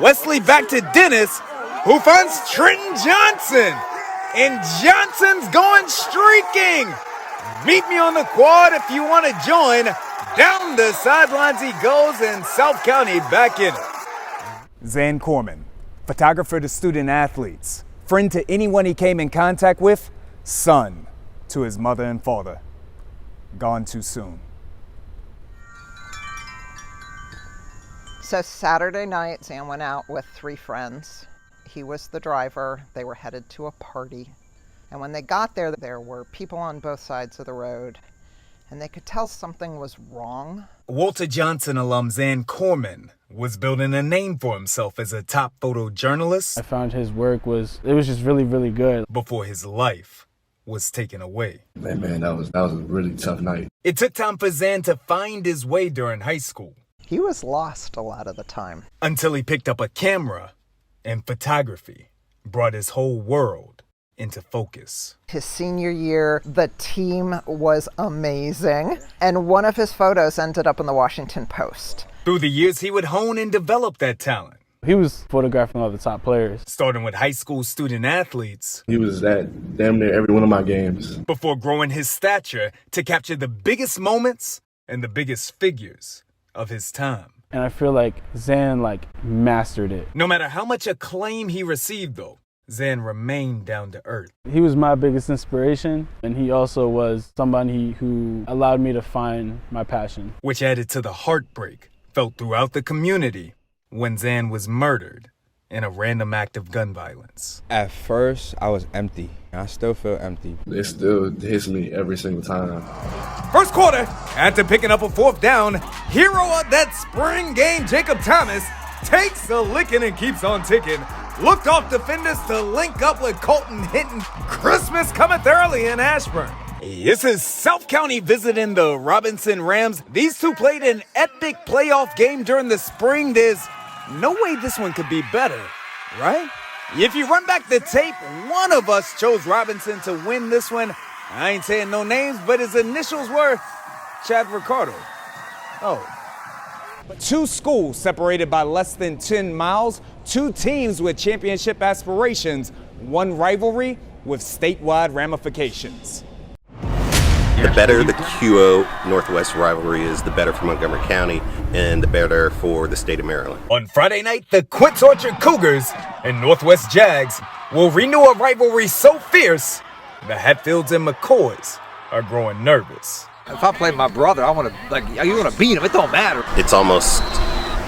Wesley back to Dennis, who finds Trenton Johnson. And Johnson's going streaking. Meet me on the quad if you want to join. Down the sidelines he goes, and South County back in it. Zan Corman, photographer to student athletes, friend to anyone he came in contact with, son to his mother and father. Gone too soon. So Saturday night, Zan went out with 3 friends. He was the driver. They were headed to a party. And when they got there, there were people on both sides of the road, and they could tell something was wrong. Walter Johnson alum Zan Corman was building a name for himself as a top photojournalist. I found his work was just really, really good. Before his life was taken away. Man, that was a really tough night. It took time for Zan to find his way during high school. He was lost a lot of the time. Until he picked up a camera, and photography brought his whole world into focus. His senior year, the team was amazing, and one of his photos ended up in the Washington Post. Through the years, he would hone and develop that talent. He was photographing all the top players. Starting with high school student athletes. He was at damn near every one of my games. Before growing his stature to capture the biggest moments and the biggest figures of his time. And I feel like Zan mastered it. No matter how much acclaim he received though, Zan remained down to earth. He was my biggest inspiration, and he also was somebody who allowed me to find my passion. Which added to the heartbreak felt throughout the community when Zan was murdered in a random act of gun violence. At first, I was empty. I still feel empty. It still hits me every single time. First quarter, after picking up a 4th down, hero of that spring game, Jacob Thomas, takes a licking and keeps on ticking. Looked off defenders to link up with Colton Hinton. Christmas cometh early in Ashburn. This is South County visiting the Robinson Rams. These two played an epic playoff game during the spring. There's no way this one could be better, right? If you run back the tape, one of us chose Robinson to win this one. I ain't saying no names, but his initials were Chad Ricardo. Oh. 2 schools separated by less than 10 miles, 2 teams with championship aspirations, 1 rivalry with statewide ramifications. The better the QO Northwest rivalry is, the better for Montgomery County and the better for the state of Maryland. On Friday night, the Quince Orchard Cougars and Northwest Jags will renew a rivalry so fierce, the Hatfields and McCoys are growing nervous. If I play my brother, you want to beat him. It don't matter. It's almost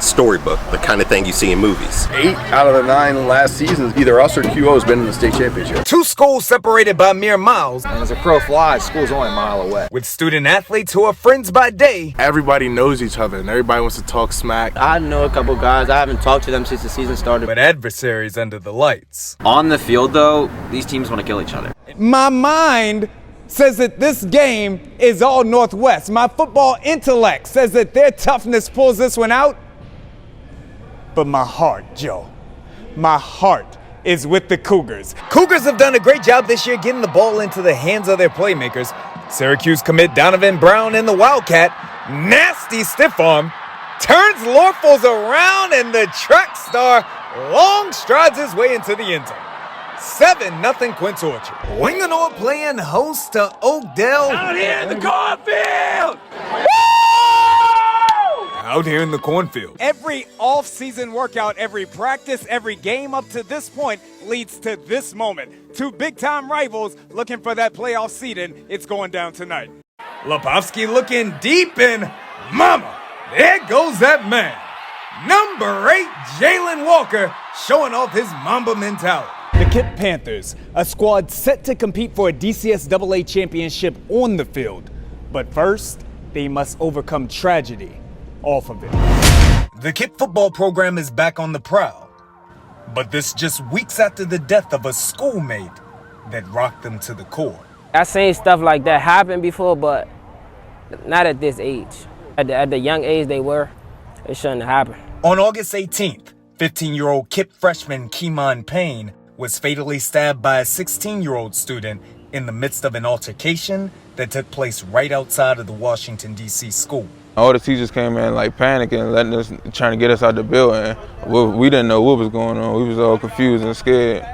storybook, the kind of thing you see in movies. 8 out of the 9 last seasons, either us or QO has been in the state championship. 2 schools separated by mere miles. And as a crow flies, school's only a mile away. With student athletes who are friends by day. Everybody knows each other and everybody wants to talk smack. I know a couple guys. I haven't talked to them since the season started. But adversaries under the lights. On the field, though, these teams want to kill each other. My mind says that this game is all Northwest. My football intellect says that their toughness pulls this one out. But my heart, Joe, my heart is with the Cougars. Cougars have done a great job this year getting the ball into the hands of their playmakers. Syracuse commit Donovan Brown in the Wildcat. Nasty stiff arm. Turns Lorfels around, and the track star long strides his way into the end zone. 7-0 Quince Orchard. Winganoa playing host to Oakdale. Out here in the cornfield! Out here in the cornfield. Every off-season workout, every practice, every game up to this point leads to this moment. 2 big-time rivals looking for that playoff seed, and it's going down tonight. Lepofsky looking deep, and mama, there goes that man. Number 8, Jalen Walker, showing off his Mamba mentality. The Kip Panthers, a squad set to compete for a DCSAA championship on the field. But first, they must overcome tragedy off of it. The Kip football program is back on the prowl, but this just weeks after the death of a schoolmate that rocked them to the core. I've seen stuff like that happen before, but not at this age. At the young age it shouldn't have happened. On August 18th, 15-year-old Kip freshman Keemon Payne was fatally stabbed by a 16-year-old student in the midst of an altercation that took place right outside of the Washington, D.C. school. All the teachers came in like panicking, letting us, trying to get us out the building. We didn't know what was going on. We was all confused and scared.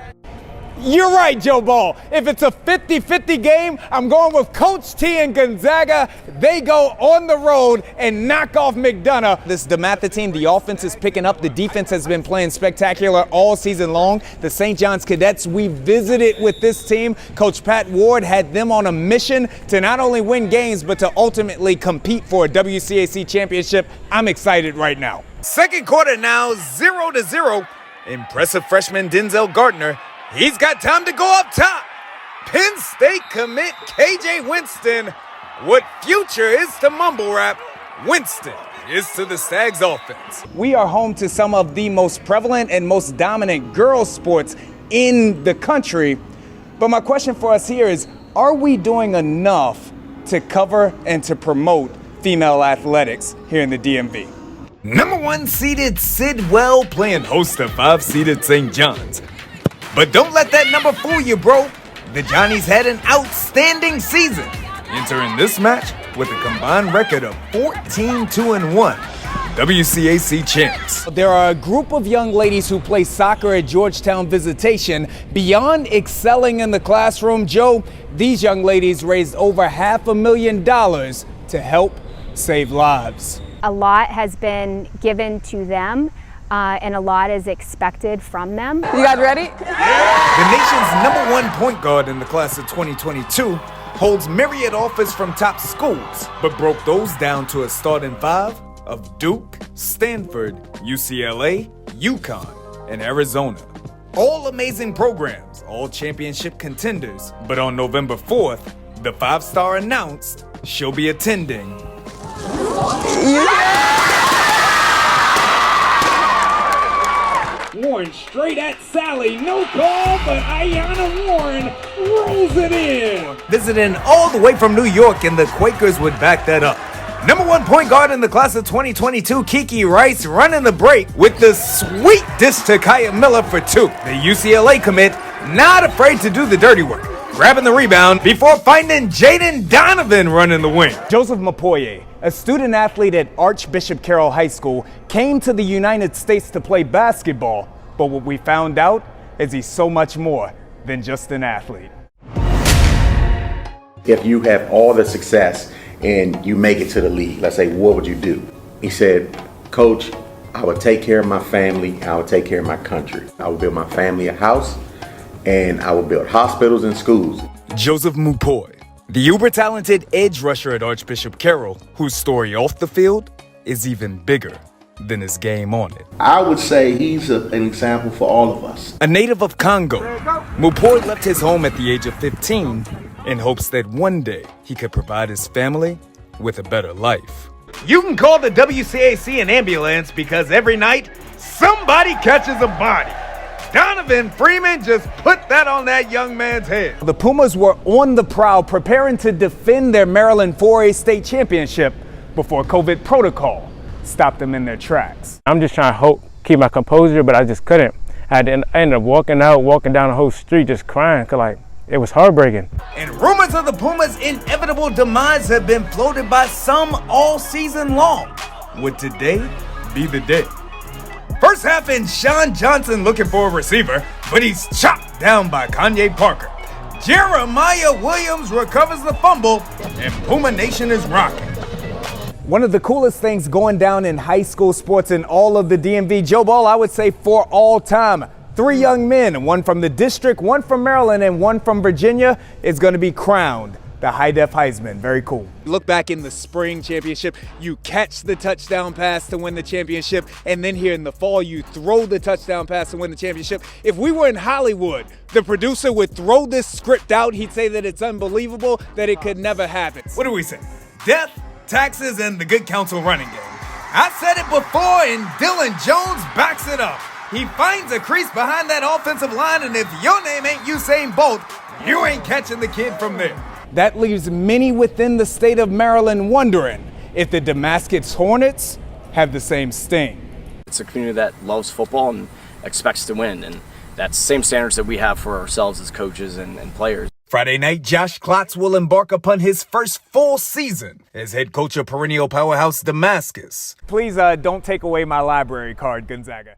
You're right, Joe Ball. If it's a 50-50 game, I'm going with Coach T and Gonzaga. They go on the road and knock off McDonough. This DeMatha team, the offense is picking up. The defense has been playing spectacular all season long. The St. John's Cadets, we visited with this team. Coach Pat Ward had them on a mission to not only win games, but to ultimately compete for a WCAC championship. I'm excited right now. Second quarter now, 0-0. Impressive freshman Denzel Gardner. He's got time to go up top. Penn State commit KJ Winston. What future is to mumble rap, Winston is to the Stags offense. We are home to some of the most prevalent and most dominant girls sports in the country. But my question for us here is, are we doing enough to cover and to promote female athletics here in the DMV? Number 1 seeded Sidwell playing host to 5 seeded St. John's. But don't let that number fool you, bro. The Johnnies had an outstanding season, entering this match with a combined record of 14-2-1, WCAC champs. There are a group of young ladies who play soccer at Georgetown Visitation. Beyond excelling in the classroom, Joe, these young ladies raised over $500,000 to help save lives. A lot has been given to them. And a lot is expected from them. You guys ready? The nation's number 1 point guard in the class of 2022 holds myriad offers from top schools, but broke those down to a starting 5 of Duke, Stanford, UCLA, UConn, and Arizona. All amazing programs, all championship contenders. But on November 4th, the 5-star announced she'll be attending. Warren straight at Sally, no call, but Ayanna Warren rolls it in. Visiting all the way from New York, and the Quakers would back that up. Number 1 point guard in the class of 2022, Kiki Rice, running the break with the sweet dish to Kaya Miller for 2. The UCLA commit, not afraid to do the dirty work, grabbing the rebound before finding Jaden Donovan running the wing. Joseph Mapoye, a student athlete at Archbishop Carroll High School, came to the United States to play basketball, but what we found out is he's so much more than just an athlete. If you have all the success and you make it to the league, let's say, what would you do? He said, Coach, I would take care of my family, I would take care of my country. I would build my family a house, and I would build hospitals and schools. Joseph Mupoy, the uber-talented edge rusher at Archbishop Carroll, whose story off the field is even bigger than his game on it. I would say he's an example for all of us. A native of Congo, Mupoy left his home at the age of 15 in hopes that one day he could provide his family with a better life. You can call the WCAC an ambulance because every night somebody catches a body. Donovan Freeman just put that on that young man's head. The Pumas were on the prowl preparing to defend their Maryland 4A state championship before COVID protocol stopped them in their tracks. I'm just trying to keep my composure, but I just couldn't. I ended up walking down the whole street just crying, cause like it was heartbreaking. And rumors of the Pumas' inevitable demise have been floated by some all season long. Would today be the day? First half in Sean Johnson looking for a receiver, but he's chopped down by Kanye Parker. Jeremiah Williams recovers the fumble, and Puma Nation is rocking. One of the coolest things going down in high school sports in all of the DMV, Joe Ball, I would say for all time. 3 young men, one from the district, one from Maryland, and one from Virginia, is going to be crowned the High Def Heisman. Very cool. Look back in the spring championship, you catch the touchdown pass to win the championship, and then here in the fall, you throw the touchdown pass to win the championship. If we were in Hollywood, the producer would throw this script out. He'd say that it's unbelievable, that it could never happen. What do we say? Death, taxes, and the good counsel running game. I said it before, and Dylan Jones backs it up. He finds a crease behind that offensive line, and if your name ain't Usain Bolt, you ain't catching the kid from there. That leaves many within the state of Maryland wondering if the Damascus Hornets have the same sting. It's a community that loves football and expects to win, and that's the same standards that we have for ourselves as coaches and players. Friday night, Josh Klotz will embark upon his first full season as head coach of perennial powerhouse Damascus. Please don't take away my library card, Gonzaga.